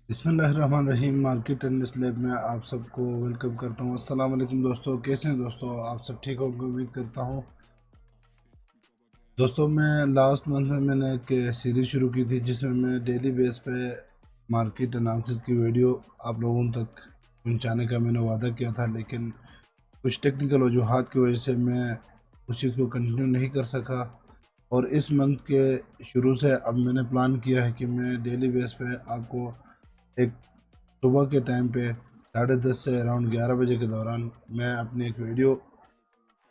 बिस्मिल्लाहिर्रहमानिर्रहीम। Market and lab में आप सबको वेलकम करता हूँ। अस्सलाम वालेकुम दोस्तों, कैसे हैं दोस्तों? आप सब ठीक होंगे उम्मीद करता हूँ। दोस्तों, मैं लास्ट मंथ में मैंने एक सीरीज़ शुरू की थी जिसमें मैं डेली बेस पे मार्केट एनालिसिस की वीडियो आप लोगों तक पहुँचाने का मैंने वादा किया था, लेकिन कुछ टेक्निकल वजूहात की वजह से मैं उस चीज़ को कंटिन्यू नहीं कर सका। और इस मंथ के शुरू से अब मैंने प्लान किया है कि मैं डेली बेस पे आपको एक सुबह के टाइम पे 10:30 से अराउंड 11 बजे के दौरान मैं अपनी एक वीडियो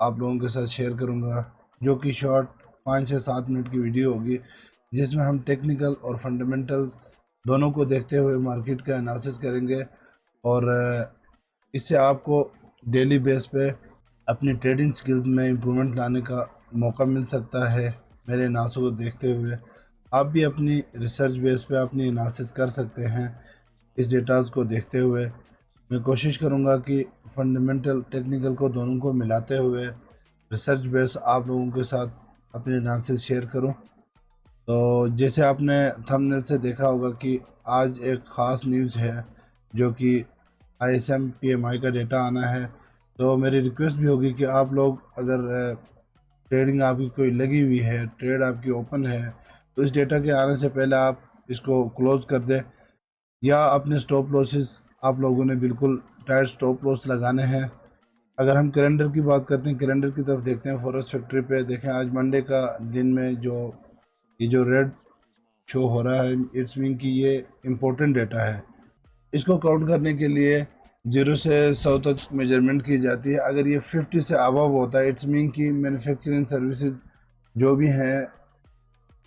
आप लोगों के साथ शेयर करूंगा, जो कि शॉर्ट 5 से 7 मिनट की वीडियो होगी, जिसमें हम टेक्निकल और फंडामेंटल दोनों को देखते हुए मार्केट का एनालिसिस करेंगे। और इससे आपको डेली बेस पे अपनी ट्रेडिंग स्किल्स में इम्प्रूवमेंट लाने का मौका मिल सकता है। मेरे एनालिसिस को देखते हुए आप भी अपनी रिसर्च बेस पे अपनी एनालिसिस कर सकते हैं। इस डेटाज को देखते हुए मैं कोशिश करूंगा कि फंडामेंटल टेक्निकल को दोनों को मिलाते हुए रिसर्च बेस आप लोगों के साथ अपने एनालिसिस शेयर करूं। तो जैसे आपने थंबनेल से देखा होगा कि आज एक ख़ास न्यूज़ है, जो कि ISM PMI का डेटा आना है। तो मेरी रिक्वेस्ट भी होगी कि आप लोग अगर ट्रेडिंग आपकी कोई लगी हुई है, ट्रेड आपकी ओपन है, तो इस डेटा के आने से पहले आप इसको क्लोज़ कर दें, या अपने स्टॉप लॉसेस आप लोगों ने बिल्कुल टाइट स्टॉप लॉस लगाने हैं। अगर हम कैलेंडर की बात करते हैं, कैलेंडर की तरफ देखते हैं, फॉरेक्स फैक्ट्री पे देखें, आज मंडे का दिन में जो रेड शो हो रहा है, इट्स मीन कि ये इम्पोर्टेंट डेटा है। इसको काउंट करने के लिए 0 से 100 तक मेजरमेंट की जाती है। अगर ये 50 से अबव होता है, इट्स मीन कि मैन्युफैक्चरिंग सर्विसेज जो भी हैं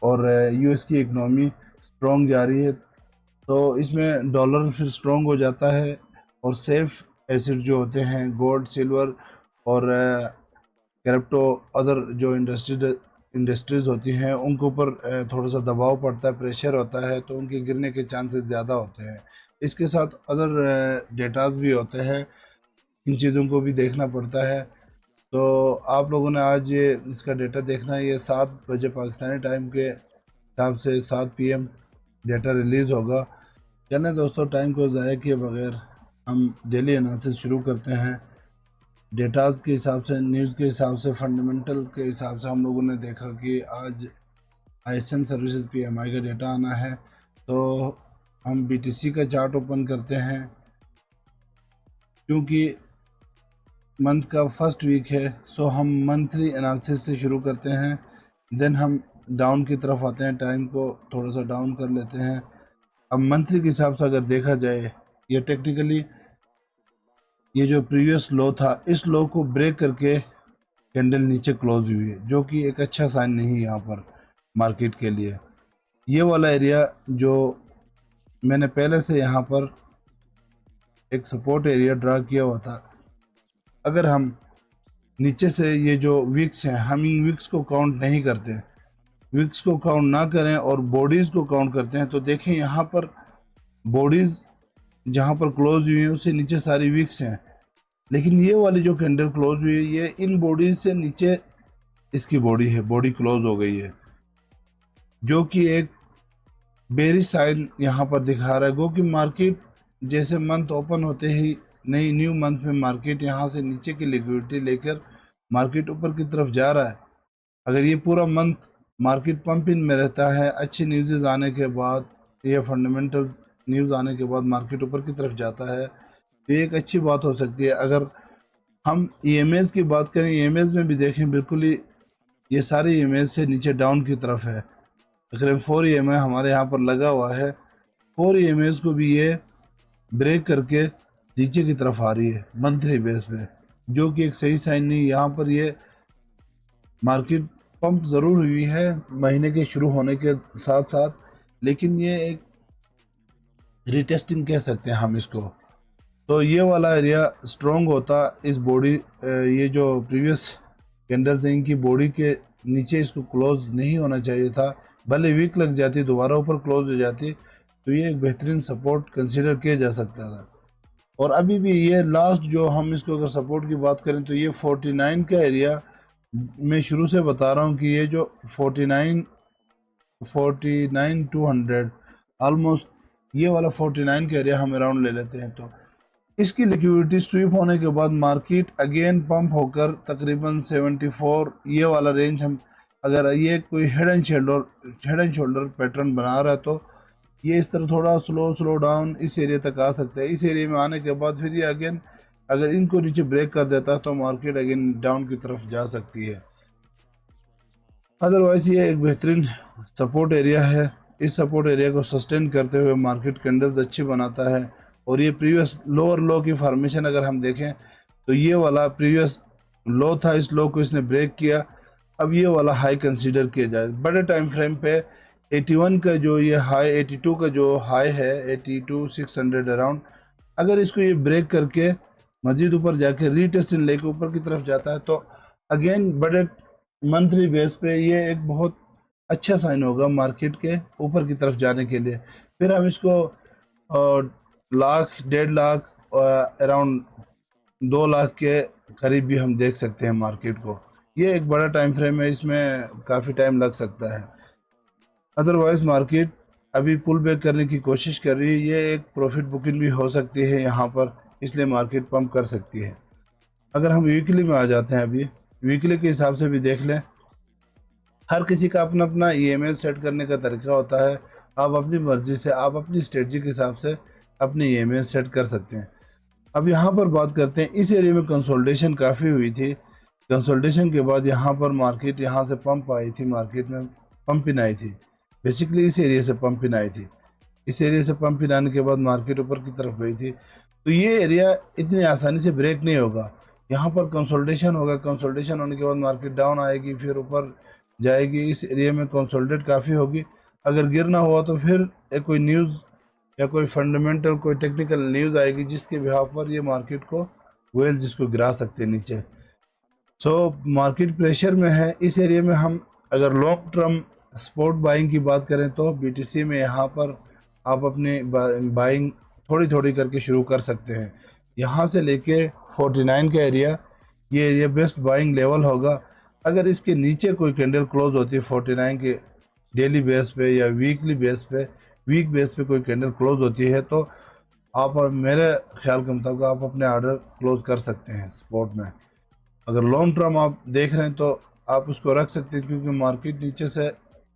और US की इकनॉमी स्ट्रॉन्ग जा रही है, तो इसमें डॉलर फिर स्ट्रॉन्ग हो जाता है। और सेफ एसिड जो होते हैं, गोल्ड, सिल्वर और क्रिप्टो, अदर जो इंडस्ट्रीज होती हैं, उनके ऊपर थोड़ा सा दबाव पड़ता है, प्रेशर होता है, तो उनके गिरने के चांसेस ज़्यादा होते हैं। इसके साथ अदर डेटाज भी होते हैं, इन चीज़ों को भी देखना पड़ता है। तो आप लोगों ने आज ये इसका डेटा देखना है। ये 7 बजे पाकिस्तानी टाइम के हिसाब से 7 PM डेटा रिलीज़ होगा। चलें दोस्तों, टाइम को ज़ाया किए बगैर हम डेली एनालिसिस शुरू करते हैं। डेटाज के हिसाब से, न्यूज़ के हिसाब से, फंडामेंटल के हिसाब से हम लोगों ने देखा कि आज ISM सर्विसेज PMI का डेटा आना है। तो हम BTC का चार्ट ओपन करते हैं, क्योंकि मंथ का फर्स्ट वीक है, सो हम मंथली एनालिसिस से शुरू करते हैं। देन हम डाउन की तरफ आते हैं, टाइम को थोड़ा सा डाउन कर लेते हैं। अब मंथली के हिसाब से अगर देखा जाए, ये टेक्निकली ये जो प्रीवियस लो था, इस लो को ब्रेक करके कैंडल नीचे क्लोज हुई है, जो कि एक अच्छा साइन नहीं है यहाँ पर मार्केट के लिए। ये वाला एरिया जो मैंने पहले से यहाँ पर एक सपोर्ट एरिया ड्रा किया हुआ था, अगर हम नीचे से ये जो विक्स हैं, हम इन विक्स को काउंट नहीं करते, विक्स को काउंट ना करें और बॉडीज़ को काउंट करते हैं, तो देखें यहाँ पर बॉडीज़ जहाँ पर क्लोज हुई है उससे नीचे सारी विक्स हैं। लेकिन ये वाली जो कैंडल क्लोज हुई है, ये इन बॉडीज से नीचे इसकी बॉडी है, बॉडी क्लोज हो गई है, जो कि एक बेरिश साइन यहाँ पर दिखा रहा है। गो कि मार्केट जैसे मंथ ओपन होते ही नई न्यू मंथ में मार्केट यहाँ से नीचे की लिक्विडिटी लेकर मार्केट ऊपर की तरफ जा रहा है। अगर ये पूरा मंथ मार्केट पंपिंग में रहता है, अच्छी न्यूज़ आने के बाद या फंडामेंटल न्यूज़ आने के बाद मार्केट ऊपर की तरफ जाता है, तो ये एक अच्छी बात हो सकती है। अगर हम EMAs की बात करें, EMAs में भी देखें, बिल्कुल ही ये सारे EMAs से नीचे डाउन की तरफ है। तकरीबन 4 EMA हमारे यहाँ पर लगा हुआ है, 4 EMAs को भी ये ब्रेक करके नीचे की तरफ आ रही है मंथली बेस पे, जो कि एक सही साइन नहीं। यहाँ पर ये मार्केट पंप ज़रूर हुई है महीने के शुरू होने के साथ साथ, लेकिन ये एक रिटेस्टिंग कह सकते हैं हम इसको। तो ये वाला एरिया स्ट्रॉन्ग होता, इस बॉडी ये जो प्रीवियस कैंडल्स हैं, इनकी बॉडी के नीचे इसको क्लोज नहीं होना चाहिए था। भले वीक लग जाती, दोबारा ऊपर क्लोज हो जाती, तो ये एक बेहतरीन सपोर्ट कंसीडर किया जा सकता था। और अभी भी ये लास्ट जो हम इसको अगर सपोर्ट की बात करें, तो ये 49 का एरिया मैं शुरू से बता रहा हूँ कि ये जो 49 200 ऑलमोस्ट ये वाला 49 का एरिया हम अराउंड ले लेते हैं, तो इसकी लिक्विडिटी स्वीप होने के बाद मार्केट अगेन पंप होकर तकरीबन 74 ये वाला रेंज, हम अगर ये कोई हेड एंड शोल्डर पैटर्न बना रहा है तो ये इस तरह थोड़ा स्लो डाउन इस एरिया तक आ सकता है। इस एरिया में आने के बाद फिर ये अगेन अगर इनको नीचे ब्रेक कर देता है तो मार्केट अगेन डाउन की तरफ जा सकती है। अदरवाइज ये एक बेहतरीन सपोर्ट एरिया है। इस सपोर्ट एरिया को सस्टेन करते हुए मार्केट कैंडल्स अच्छी बनाता है। और ये प्रीवियस लोअर लो की फॉर्मेशन अगर हम देखें तो ये वाला प्रीवियस लो था, इस लो को इसने ब्रेक किया। अब ये वाला हाई कंसीडर किया जाए बड़े टाइम फ्रेम पे 81 का जो ये हाई, 82 का जो हाई है 82,600 अराउंड, अगर इसको ये ब्रेक करके मजीद ऊपर जाके रीटेस्ट लेके ऊपर की तरफ जाता है तो अगेन बड़े मंथली बेस पे ये एक बहुत अच्छा साइन होगा मार्केट के ऊपर की तरफ जाने के लिए। फिर हम इसको लाख 1.5 लाख अराउंड 2 लाख के करीब भी हम देख सकते हैं मार्केट को। ये एक बड़ा टाइम फ्रेम है, इसमें काफ़ी टाइम लग सकता है। अदरवाइज मार्केट अभी पुल बैक करने की कोशिश कर रही है, ये एक प्रॉफिट बुकिंग भी हो सकती है यहाँ पर, इसलिए मार्केट पंप कर सकती है। अगर हम वीकली में आ जाते हैं, अभी वीकली के हिसाब से भी देख लें, हर किसी का अपना अपना ईएमए सेट करने का तरीका होता है। आप अपनी मर्जी से, आप अपनी स्ट्रेटजी के हिसाब से अपने ईएमए सेट कर सकते हैं। अब यहाँ पर बात करते हैं, इस एरिया में कंसोलिडेशन काफ़ी हुई थी। कंसोलिडेशन के बाद यहाँ पर मार्केट यहाँ से पंप आई थी, मार्केट में पंप इन आई थी। बेसिकली इस एरिया से पंप इन आई थी। इस एरिया से पंप इन आने के बाद मार्केट ऊपर की तरफ गई थी। तो ये एरिया इतनी आसानी से ब्रेक नहीं होगा, यहाँ पर कंसोलिडेशन होगा। कंसोलिडेशन होने के बाद मार्केट डाउन आएगी, फिर ऊपर जाएगी। इस एरिया में कंसोलिडेट काफ़ी होगी। अगर गिरना हुआ तो फिर एक कोई न्यूज़ या कोई फंडामेंटल कोई टेक्निकल न्यूज़ आएगी जिसके बिहाफ पर ये मार्केट को वेल जिसको गिरा सकते हैं नीचे। सो मार्केट प्रेशर में है। इस एरिया में हम अगर लॉन्ग टर्म स्पॉट बाइंग की बात करें तो बीटीसी में यहाँ पर आप अपनी बाइंग थोड़ी थोड़ी करके शुरू कर सकते हैं। यहाँ से लेके 49 का एरिया, ये एरिया बेस्ट बाइंग लेवल होगा। अगर इसके नीचे कोई कैंडल क्लोज होती है 49 के डेली बेस पे या वीकली बेस पे, वीक बेस पे कोई कैंडल क्लोज होती है तो आप, मेरे ख्याल के मुताबिक आप अपने ऑर्डर क्लोज कर सकते हैं स्पॉट में। अगर लॉन्ग टर्म आप देख रहे हैं तो आप उसको रख सकते हैं, क्योंकि मार्केट नीचे से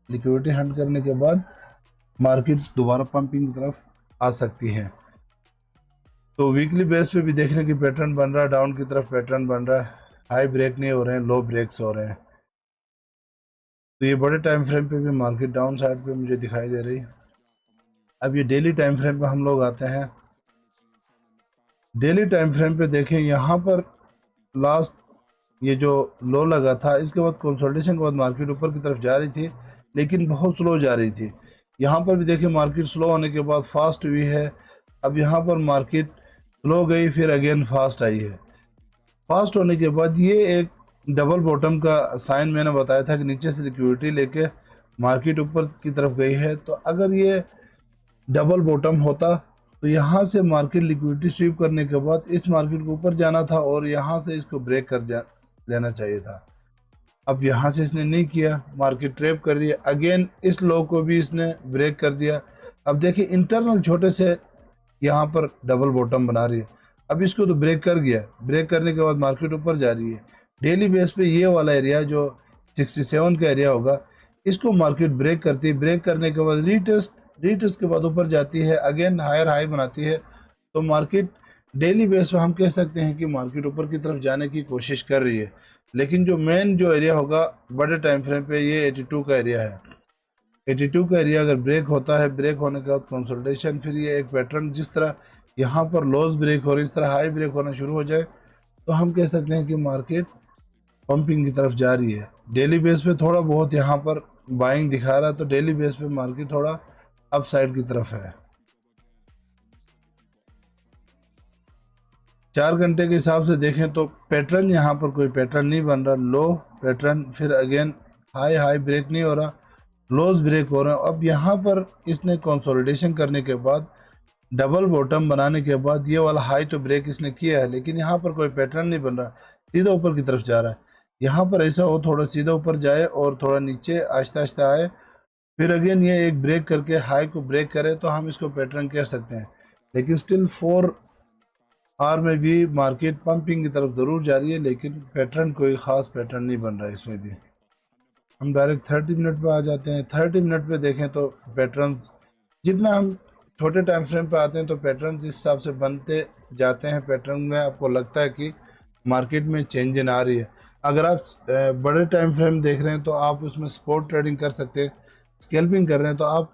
लिक्विडिटी हंट करने के बाद मार्केट दोबारा पंपिंग की तरफ आ सकती है। तो वीकली बेस पे भी देखने की पैटर्न बन रहा है, डाउन की तरफ पैटर्न बन रहा है। हाई ब्रेक नहीं हो रहे हैं, लो ब्रेक्स हो रहे हैं। तो ये बड़े टाइम फ्रेम पे भी मार्केट डाउन साइड पे मुझे दिखाई दे रही है। अब ये डेली टाइम फ्रेम पे हम लोग आते हैं। डेली टाइम फ्रेम पे देखें, यहाँ पर लास्ट ये जो लो लगा था, इसके बाद कंसोलिडेशन के बाद मार्केट ऊपर की तरफ जा रही थी, लेकिन बहुत स्लो जा रही थी। यहाँ पर भी देखिए मार्केट स्लो होने के बाद फास्ट हुई है। अब यहाँ पर मार्केट स्लो गई, फिर अगेन फास्ट आई है। फास्ट होने के बाद ये एक डबल बॉटम का साइन मैंने बताया था कि नीचे से लिक्विडिटी लेके मार्केट ऊपर की तरफ गई है। तो अगर ये डबल बॉटम होता तो यहाँ से मार्केट लिक्विडिटी स्वीप करने के बाद इस मार्केट को ऊपर जाना था और यहाँ से इसको ब्रेक कर देना चाहिए था। अब यहाँ से इसने नहीं किया, मार्केट ट्रैप कर रही है। अगेन इस लो को भी इसने ब्रेक कर दिया। अब देखिए इंटरनल छोटे से यहाँ पर डबल बॉटम बना रही है। अब इसको तो ब्रेक कर गया, ब्रेक करने के बाद मार्केट ऊपर जा रही है। डेली बेस पे ये वाला एरिया जो 67 का एरिया होगा, इसको मार्केट ब्रेक करती है। ब्रेक करने के बाद रीटेस्ट के बाद ऊपर जाती है, अगेन हायर हाई बनाती है। तो मार्केट डेली बेस पे हम कह सकते हैं कि मार्केट ऊपर की तरफ जाने की कोशिश कर रही है। लेकिन जो मेन जो एरिया होगा बड़े टाइम फ्रेम पे, ये 82 का एरिया है। 82 का एरिया अगर ब्रेक होता है, ब्रेक होने के बाद कंसोलिडेशन, फिर ये एक पैटर्न जिस तरह यहाँ पर लॉस ब्रेक हो रही, इस तरह हाई ब्रेक होना शुरू हो जाए तो हम कह सकते हैं कि मार्केट पंपिंग की तरफ जा रही है। डेली बेस पे थोड़ा बहुत यहाँ पर बाइंग दिखा रहा है, तो डेली बेस पे मार्केट थोड़ा अप साइड की तरफ है। 4 घंटे के हिसाब से देखें तो पैटर्न यहाँ पर कोई पैटर्न नहीं बन रहा। लो पैटर्न, फिर अगेन हाई ब्रेक नहीं हो रहा, लोज ब्रेक हो रहे हैं। अब यहाँ पर इसने कंसोलिडेशन करने के बाद, डबल बॉटम बनाने के बाद, ये वाला हाई तो ब्रेक इसने किया है, लेकिन यहाँ पर कोई पैटर्न नहीं बन रहा, सीधा ऊपर की तरफ जा रहा है। यहाँ पर ऐसा हो थोड़ा सीधा ऊपर जाए और थोड़ा नीचे आहिस्ता आहिस्ता आए फिर अगेन ये एक ब्रेक करके हाई को ब्रेक करे तो हम इसको पैटर्न कह सकते हैं। लेकिन स्टिल 4 आवर में भी मार्केट पंपिंग की तरफ ज़रूर जा रही है, लेकिन पैटर्न कोई ख़ास पैटर्न नहीं बन रहा है इसमें भी। हम डायरेक्ट 30 मिनट पे आ जाते हैं। 30 मिनट पे देखें तो पैटर्न्स, जितना हम छोटे टाइम फ्रेम पे आते हैं तो पैटर्न्स इस हिसाब से बनते जाते हैं। पैटर्न में आपको लगता है कि मार्केट में चेंज इन आ रही है। अगर आप बड़े टाइम फ्रेम देख रहे हैं तो आप उसमें स्पॉट ट्रेडिंग कर सकते हैं। स्कैल्पिंग कर रहे हैं तो आप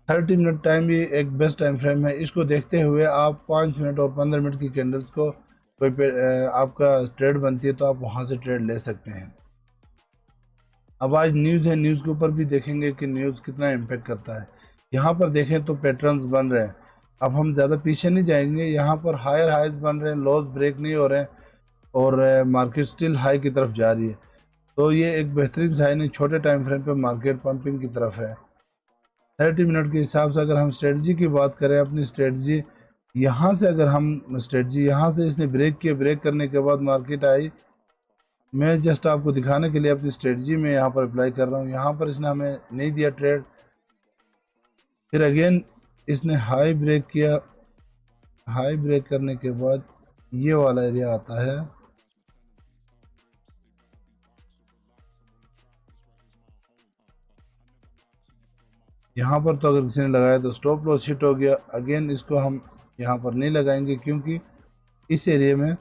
30 मिनट टाइम भी एक बेस्ट टाइम फ्रेम है। इसको देखते हुए आप 5 मिनट और 15 मिनट की कैंडल्स को कोई आपका ट्रेड बनती है तो आप वहाँ से ट्रेड ले सकते हैं। अब आज न्यूज़ है, न्यूज़ के ऊपर भी देखेंगे कि न्यूज़ कितना इम्पेक्ट करता है। यहाँ पर देखें तो पैटर्न्स बन रहे हैं। अब हम ज़्यादा पीछे नहीं जाएंगे, यहाँ पर हायर हाइज बन रहे हैं, लॉस ब्रेक नहीं हो रहे हैं और मार्केट स्टिल हाई की तरफ जा रही है। तो ये एक बेहतरीन साइन है, छोटे टाइम फ्रेम पे मार्केट पंपिंग की तरफ है। 30 मिनट के हिसाब से अगर हम स्ट्रेटजी की बात करें, अपनी स्ट्रेटजी यहाँ से, अगर हम स्ट्रेटजी यहाँ से इसने ब्रेक किया, ब्रेक करने के बाद मार्केट आई। मैं जस्ट आपको दिखाने के लिए अपनी स्ट्रेटजी में यहाँ पर अप्लाई कर रहा हूँ। यहाँ पर इसने हमें नहीं दिया ट्रेड, फिर अगेन इसने हाई ब्रेक किया। हाई ब्रेक करने के बाद ये वाला एरिया आता है, यहाँ पर तो अगर किसी ने लगाया तो स्टॉप लॉस हिट हो गया। अगेन इसको हम यहाँ पर नहीं लगाएंगे क्योंकि इस एरिया में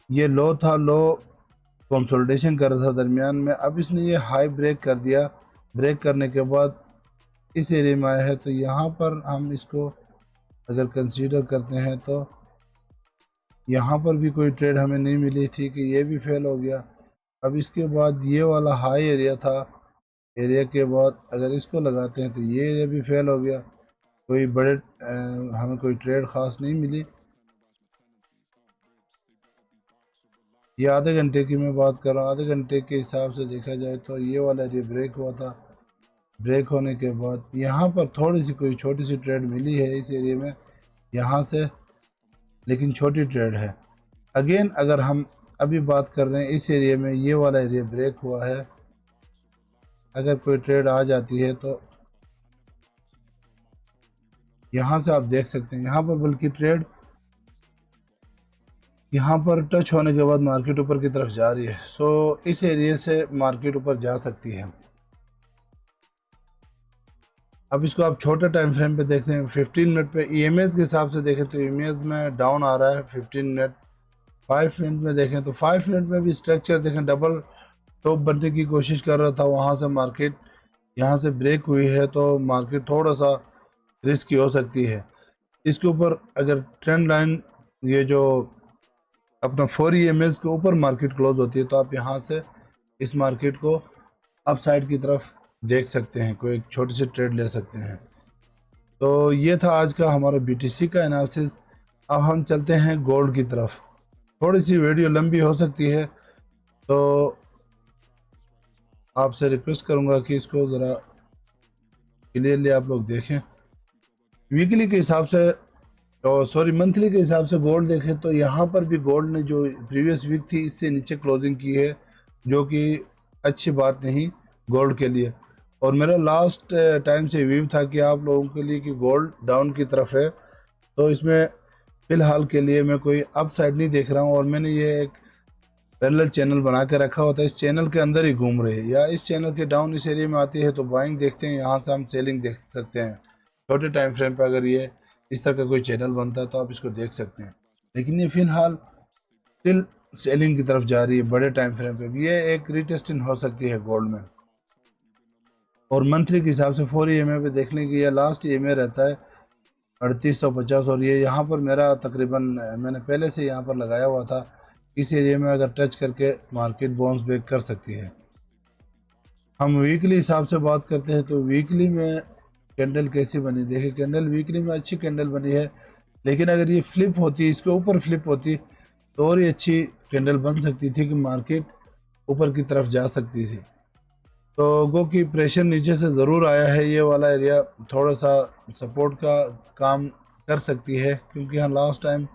ये लो था, लो कंसोलिडेशन कर रहा था दरमियान में। अब इसने ये हाई ब्रेक कर दिया, ब्रेक करने के बाद इस एरिया में आया है। तो यहाँ पर हम इसको अगर कंसीडर करते हैं तो यहाँ पर भी कोई ट्रेड हमें नहीं मिली, ठीक है, ये भी फेल हो गया। अब इसके बाद ये वाला हाई एरिया था, एरिया के बाद अगर इसको लगाते हैं तो ये एरिया भी फेल हो गया। कोई बड़े हमें कोई ट्रेड ख़ास नहीं मिली। ये आधे घंटे की मैं बात कर रहा हूँ। आधे घंटे के हिसाब से देखा जाए तो ये वाला एरिया ब्रेक हुआ था। ब्रेक होने के बाद यहाँ पर थोड़ी सी कोई छोटी सी ट्रेड मिली है इस एरिया में यहाँ से, लेकिन छोटी ट्रेड है। अगेन अगर हम अभी बात कर रहे हैं इस एरिया में, ये वाला एरिया ब्रेक हुआ है। अगर कोई ट्रेड आ जाती है तो यहाँ से आप देख सकते हैं, यहाँ पर बल्कि ट्रेड यहाँ पर टच होने के बाद मार्केट ऊपर की तरफ जा रही है। सो इस एरिया से मार्केट ऊपर जा सकती है। अब इसको आप छोटे टाइम फ्रेम पे देखते हैं, 15 मिनट पे ईएमएस के हिसाब से देखें तो ईएमएस में डाउन आ रहा है 15 मिनट। 5 मिनट में देखें तो 5 मिनट में भी स्ट्रक्चर देखें, डबल टॉप बनने की कोशिश कर रहा था, वहाँ से मार्केट यहाँ से ब्रेक हुई है तो मार्केट थोड़ा सा रिस्की हो सकती है। इसके ऊपर अगर ट्रेंड लाइन ये जो अपना 4 EMS के ऊपर मार्केट क्लोज होती है तो आप यहाँ से इस मार्केट को अपसाइड की तरफ देख सकते हैं, कोई एक छोटी सी ट्रेड ले सकते हैं। तो ये था आज का हमारा BTC का एनालिसिस। अब हम चलते हैं गोल्ड की तरफ। थोड़ी सी वीडियो लंबी हो सकती है तो आपसे रिक्वेस्ट करूँगा कि इसको ज़रा क्लियरली आप लोग देखें। वीकली के हिसाब से तो सॉरी मंथली के हिसाब से गोल्ड देखें तो यहाँ पर भी गोल्ड ने जो प्रीवियस वीक थी इससे नीचे क्लोजिंग की है, जो कि अच्छी बात नहीं गोल्ड के लिए। और मेरा लास्ट टाइम से व्यू था कि आप लोगों के लिए कि गोल्ड डाउन की तरफ है, तो इसमें फ़िलहाल के लिए मैं कोई अप साइड नहीं देख रहा हूँ। और मैंने ये एक पैरेलल चैनल बना के रखा होता है, इस चैनल के अंदर ही घूम रहे हैं, या इस चैनल के डाउन इस एरिया में आती है तो बाइंग देखते हैं, यहाँ से हम सेलिंग देख सकते हैं। छोटे टाइम फ्रेम पे अगर ये इस तरह का कोई चैनल बनता है तो आप इसको देख सकते हैं। लेकिन ये फ़िलहाल स्टिल सेलिंग की तरफ जा रही है बड़े टाइम फ्रेम पे भी। ये एक रीटेस्टिंग हो सकती है गोल्ड में। और मंथली के हिसाब से 4 EMA पे देख लें कि यह लास्ट EMA रहता है 3850, और ये यहाँ पर मेरा तकरीबन मैंने पहले से यहाँ पर लगाया हुआ था। इस एरिया में अगर टच करके मार्केट बाउंस बैक कर सकती है। हम वीकली हिसाब से बात करते हैं तो वीकली में कैंडल कैसी बनी, देखिए कैंडल वीकली में अच्छी कैंडल बनी है, लेकिन अगर ये फ्लिप होती, इसके ऊपर फ्लिप होती तो और ही अच्छी कैंडल बन सकती थी कि मार्केट ऊपर की तरफ जा सकती थी। तो गो की प्रेशर नीचे से ज़रूर आया है, ये वाला एरिया थोड़ा सा सपोर्ट का काम कर सकती है, क्योंकि यहाँ लास्ट टाइम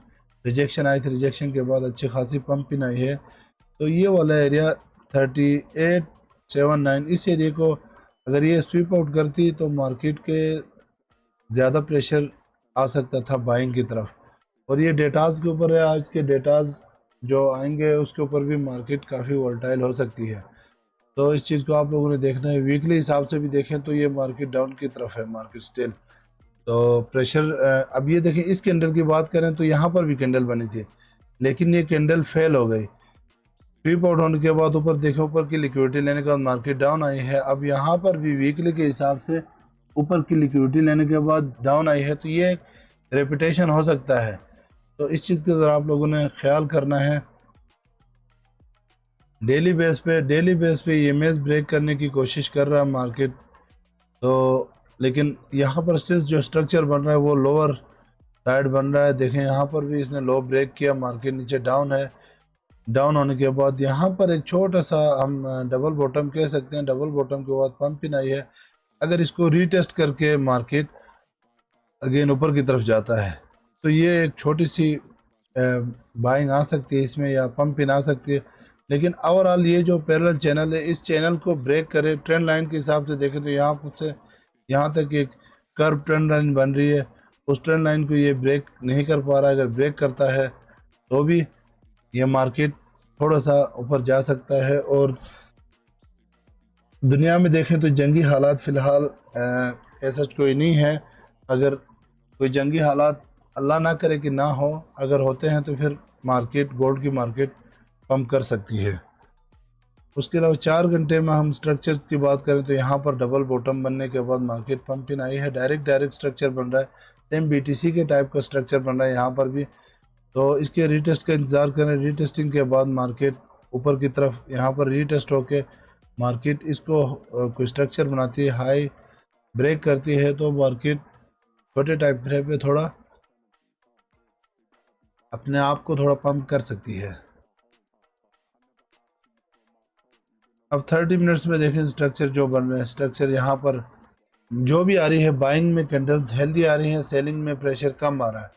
रिजेक्शन आई थी, रिजेक्शन के बाद अच्छी खासी पंपिंग आई है। तो ये वाला एरिया 3879, इस एरिया को अगर ये स्वीप आउट करती तो मार्केट के ज़्यादा प्रेशर आ सकता था बाइंग की तरफ। और ये डेटाज के ऊपर है, आज के डेटाज जो आएंगे उसके ऊपर भी मार्केट काफ़ी वोलेटाइल हो सकती है। तो इस चीज़ को आप लोगों ने देखना है। वीकली हिसाब से भी देखें तो ये मार्केट डाउन की तरफ है, मार्केट स्टिल। तो प्रेशर अब ये देखें, इस कैंडल की बात करें तो यहाँ पर भी कैंडल बनी थी, लेकिन ये कैंडल फेल हो गई। स्वीप आउट होने के बाद ऊपर देखें, ऊपर की लिक्विडिटी लेने के बाद मार्केट डाउन आई है। अब यहाँ पर भी वीकली के हिसाब से ऊपर की लिक्विडिटी लेने के बाद डाउन आई है, तो ये एक रेपिटेशन हो सकता है। तो इस चीज़ का ज़रा आप लोगों ने ख्याल करना है। डेली बेस पे ईएमएस ब्रेक करने की कोशिश कर रहा है मार्केट, तो लेकिन यहाँ पर स्टिल जो स्ट्रक्चर बन रहा है वो लोअर साइड बन रहा है। देखें यहाँ पर भी इसने लो ब्रेक किया, मार्केट नीचे डाउन है। डाउन होने के बाद यहाँ पर एक छोटा सा हम डबल बॉटम कह सकते हैं। डबल बॉटम के बाद पंप इन आई है। अगर इसको रीटेस्ट करके मार्केट अगेन ऊपर की तरफ जाता है तो ये एक छोटी सी बाइंग आ सकती है इसमें, या पंप इन आ सकती है। लेकिन ओवरऑल ये जो पैरेलल चैनल है, इस चैनल को ब्रेक करे ट्रेंड लाइन के हिसाब से देखें तो यहाँ से यहाँ तक एक कर्व ट्रेंड लाइन बन रही है। उस ट्रेंड लाइन को ये ब्रेक नहीं कर पा रहा है। अगर ब्रेक करता है तो भी ये मार्केट थोड़ा सा ऊपर जा सकता है। और दुनिया में देखें तो जंगी हालात फ़िलहाल ऐसा कोई नहीं है। अगर कोई जंगी हालात अल्लाह ना करे कि ना हो, अगर होते हैं तो फिर मार्केट, गोल्ड की मार्केट पंप कर सकती है। उसके अलावा 4 घंटे में हम स्ट्रक्चर्स की बात करें तो यहाँ पर डबल बॉटम बनने के बाद मार्केट पंप इन आई है। डायरेक्ट स्ट्रक्चर बन रहा है, सेम बीटीसी के टाइप का स्ट्रक्चर बन रहा है यहाँ पर भी। तो इसके रीटेस्ट का इंतज़ार करें। रीटेस्टिंग के बाद मार्केट ऊपर की तरफ यहाँ पर रीटेस्ट होके मार्केट इसको कोई स्ट्रक्चर बनाती है, हाई ब्रेक करती है, तो मार्केट छोटे टाइम फ्रेम पे थोड़ा अपने आप को थोड़ा पंप कर सकती है। अब 30 मिनट्स में देखें स्ट्रक्चर जो बन रहे हैं। स्ट्रक्चर यहाँ पर जो भी आ रही है, बाइंग में कैंडल्स हेल्दी आ रही हैं, सेलिंग में प्रेशर कम आ रहा है।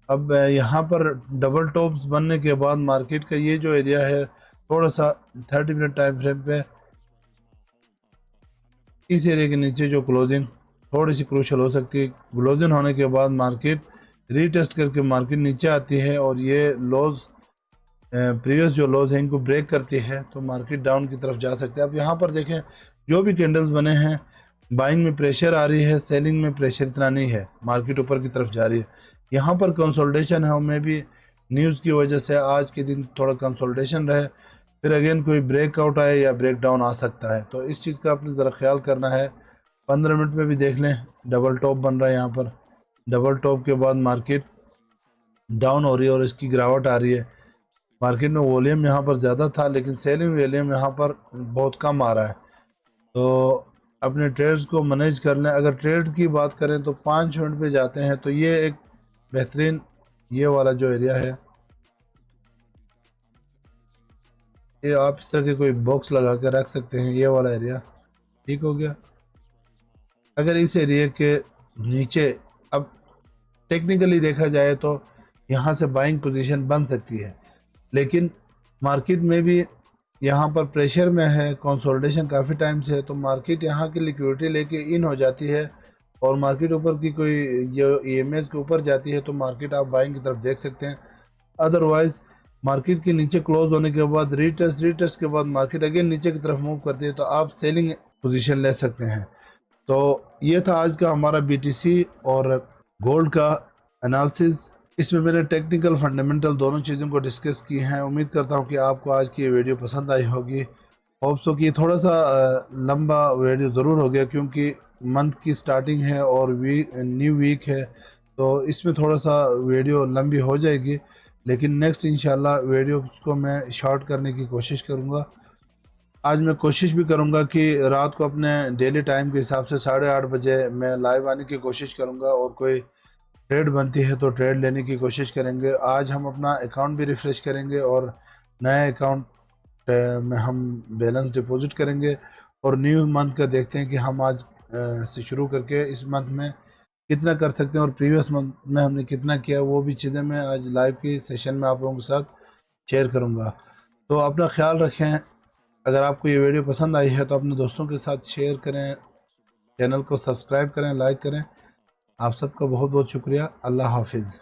अब यहाँ पर डबल टॉप्स बनने के बाद मार्केट का ये जो एरिया है थोड़ा सा 30 मिनट टाइम फ्रेम पे इस एरिया के नीचे जो क्लोजिंग थोड़ी सी क्रूशल हो सकती है। क्लोजिंग होने के बाद मार्केट रीटेस्ट करके मार्केट नीचे आती है और ये लॉज प्रीवियस जो लॉज हैं इनको ब्रेक करती है, तो मार्केट डाउन की तरफ जा सकते हैं। अब यहाँ पर देखें जो भी कैंडल्स बने हैं, बाइंग में प्रेशर आ रही है, सेलिंग में प्रेशर इतना नहीं है, मार्केट ऊपर की तरफ जा रही है। यहाँ पर कंसोलिडेशन है, में भी न्यूज़ की वजह से आज के दिन थोड़ा कंसोलिडेशन रहे, फिर अगेन कोई ब्रेकआउट आए या ब्रेक डाउन आ सकता है। तो इस चीज़ का अपने ज़रा ख्याल करना है। 15 मिनट में भी देख लें, डबल टॉप बन रहा है यहाँ पर। डबल टॉप के बाद मार्केट डाउन हो रही है और इसकी गिरावट आ रही है। मार्केट में वॉल्यूम यहाँ पर ज़्यादा था, लेकिन सेलिंग वॉल्यूम यहाँ पर बहुत कम आ रहा है। तो अपने ट्रेड्स को मैनेज कर लें। अगर ट्रेड की बात करें तो 5 मिनट पे जाते हैं तो ये एक बेहतरीन, ये वाला जो एरिया है, ये आप इस तरह के कोई बॉक्स लगा कर रख सकते हैं। ये वाला एरिया ठीक हो गया। अगर इस एरिया के नीचे अब टेक्निकली देखा जाए तो यहाँ से बाइंग पोजीशन बन सकती है, लेकिन मार्केट में भी यहाँ पर प्रेशर में है, कंसोलिडेशन काफ़ी टाइम से है, तो मार्केट यहाँ की लिक्विडिटी लेके इन हो जाती है और मार्केट ऊपर की कोई ये ईएमएस के ऊपर जाती है तो मार्केट आप बाइंग की तरफ देख सकते हैं। अदरवाइज मार्केट के नीचे क्लोज होने के बाद रीटेस्ट के बाद मार्केट अगेन नीचे की तरफ मूव करती है तो आप सेलिंग पोजीशन ले सकते हैं। तो ये था आज का हमारा बीटीसी और गोल्ड का एनालिसिस। इसमें मैंने टेक्निकल फंडामेंटल दोनों चीज़ों को डिस्कस की हैं। उम्मीद करता हूँ कि आपको आज की ये वीडियो पसंद आई होगी। होप्स कि थोड़ा सा लंबा वीडियो ज़रूर हो गया, क्योंकि मंथ की स्टार्टिंग है और न्यू वीक है, तो इसमें थोड़ा सा वीडियो लंबी हो जाएगी। लेकिन नेक्स्ट इंशाल्लाह वीडियो को मैं शॉर्ट करने की कोशिश करूँगा। आज मैं कोशिश भी करूँगा कि रात को अपने डेली टाइम के हिसाब से 8:30 बजे मैं लाइव आने की कोशिश करूँगा और कोई ट्रेड बनती है तो ट्रेड लेने की कोशिश करेंगे। आज हम अपना अकाउंट भी रिफ़्रेश करेंगे और नए अकाउंट में हम बैलेंस डिपॉजिट करेंगे और न्यू मंथ का देखते हैं कि हम आज से शुरू करके इस मंथ में कितना कर सकते हैं और प्रीवियस मंथ में हमने कितना किया, वो भी चीज़ें मैं आज लाइव की सेशन में आप लोगों के साथ शेयर करूँगा। तो अपना ख्याल रखें। अगर आपको ये वीडियो पसंद आई है तो अपने दोस्तों के साथ शेयर करें, चैनल को सब्सक्राइब करें, लाइक करें। आप सबका बहुत बहुत शुक्रिया। अल्लाह हाफिज़।